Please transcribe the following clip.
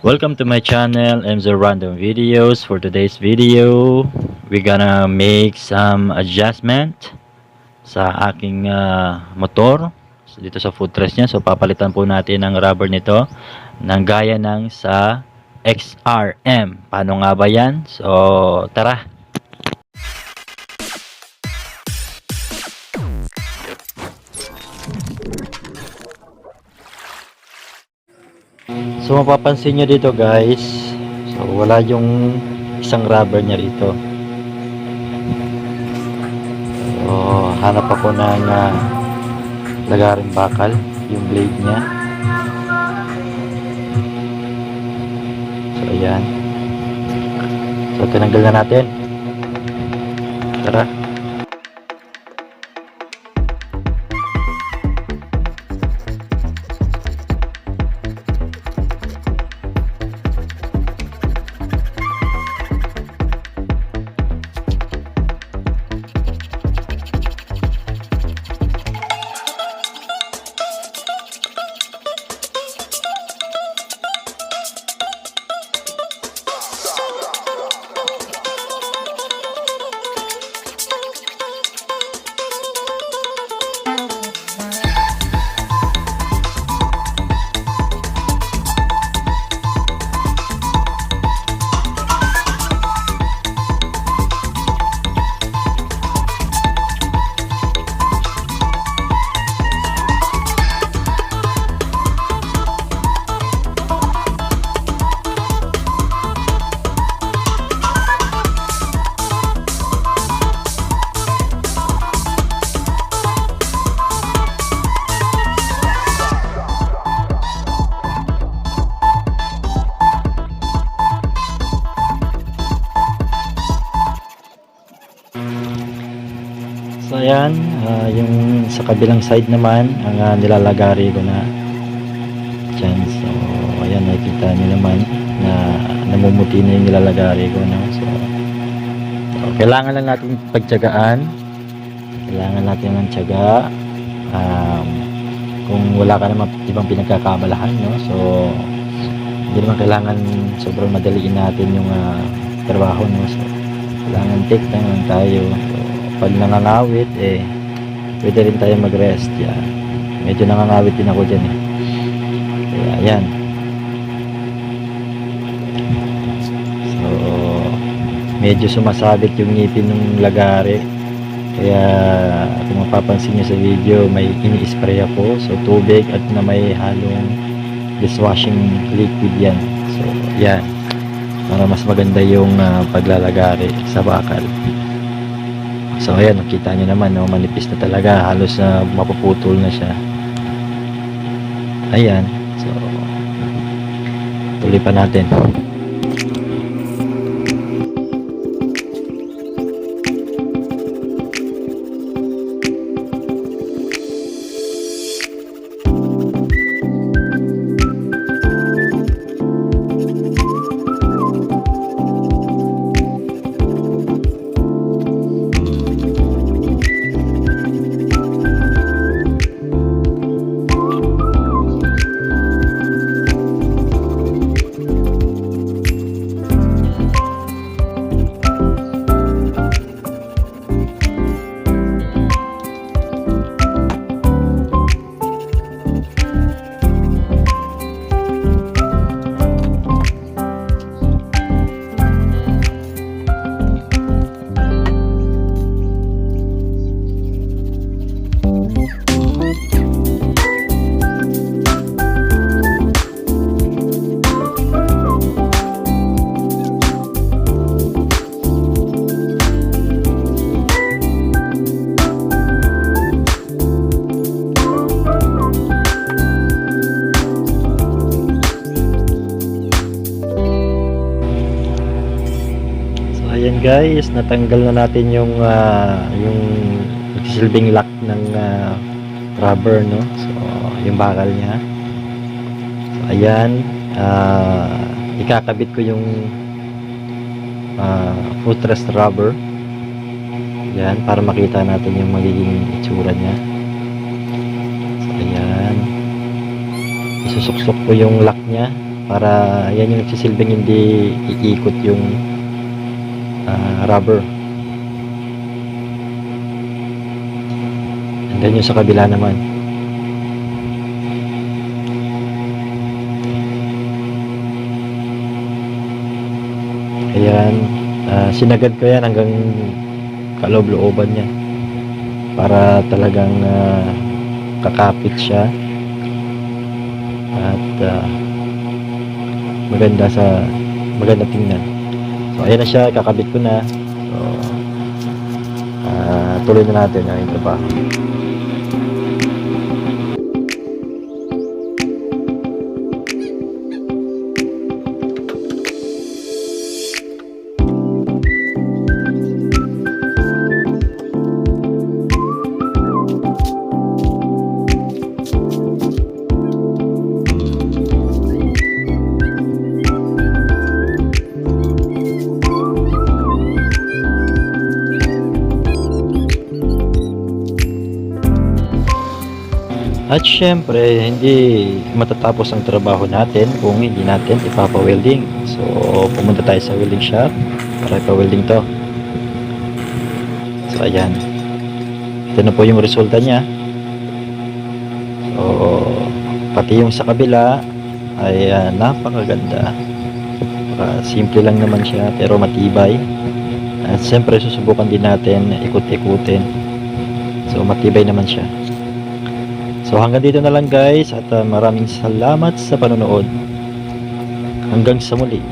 Welcome to my channel, MZ Random Videos. For today's video, we're gonna make some adjustment sa aking motor. So, dito sa footrest niya. So papalitan po natin ang rubber nito ng gaya ng sa XRM. Paano nga ba yan? So tara! So mapapansin nyo dito guys, so wala yung isang rubber niya rito. So hanap ako ng lagaring bakal, yung blade niya. So ayan. So tinanggal na natin. Tara. So ayan, yung sa kabilang side naman ang nilalagari ko na dyan. So ayan, nakikita nyo naman na namumuti na yung nilalagari ko, no? So kailangan lang natin pagtiyagaan, kailangan natin ng tiyaga. Kung wala ka naman ibang pinagkakamalahan, no? So hindi naman kailangan sobrang madaliin natin yung trabaho, no? So kailangan take time lang tayo. So pag nangangawit pwede rin tayo mag-rest. Yan, medyo nangangawit din ako dyan kaya yan. So medyo sumasabit yung ngipin ng lagari, kaya kung mapapansin nyo sa video, may ini-spray ako, so tubig at na may halong dishwashing liquid yan. So yan, para mas maganda yung paglalagari sa bakal. So ayan, nakita nyo naman, no, manipis na talaga, halos mapuputol na siya. Ayan, so tuloy pa natin. Ayan guys, natanggal na natin yung silbing lock ng rubber, no? So yung bakal niya. So ayan, ikakabit ko yung footrest rubber. Yan, para makita natin yung magiging itsura niya. So ayan, isusuksok ko yung lock niya para yan yung nagsisilbing hindi iikot yung rubber. And then yung sa kabila naman. Ayan, sinagad ko yan hanggang kaloob-looban niya para talagang kakapit siya at maganda tingnan. So ayan na siya, kakabit ko na. So tuloy na natin ang trabaho. At syempre, hindi matatapos ang trabaho natin kung hindi natin ipapa-welding. So, pumunta tayo sa welding shop para ipa-welding to. So, ayan. Ito na po yung resulta niya. So, pati yung sa kabila ay napakaganda. Simple lang naman siya pero matibay. At syempre, susubukan din natin ikot-ikutin. So, matibay naman siya. So hanggang dito na lang guys at maraming salamat sa panonood. Hanggang sa muli.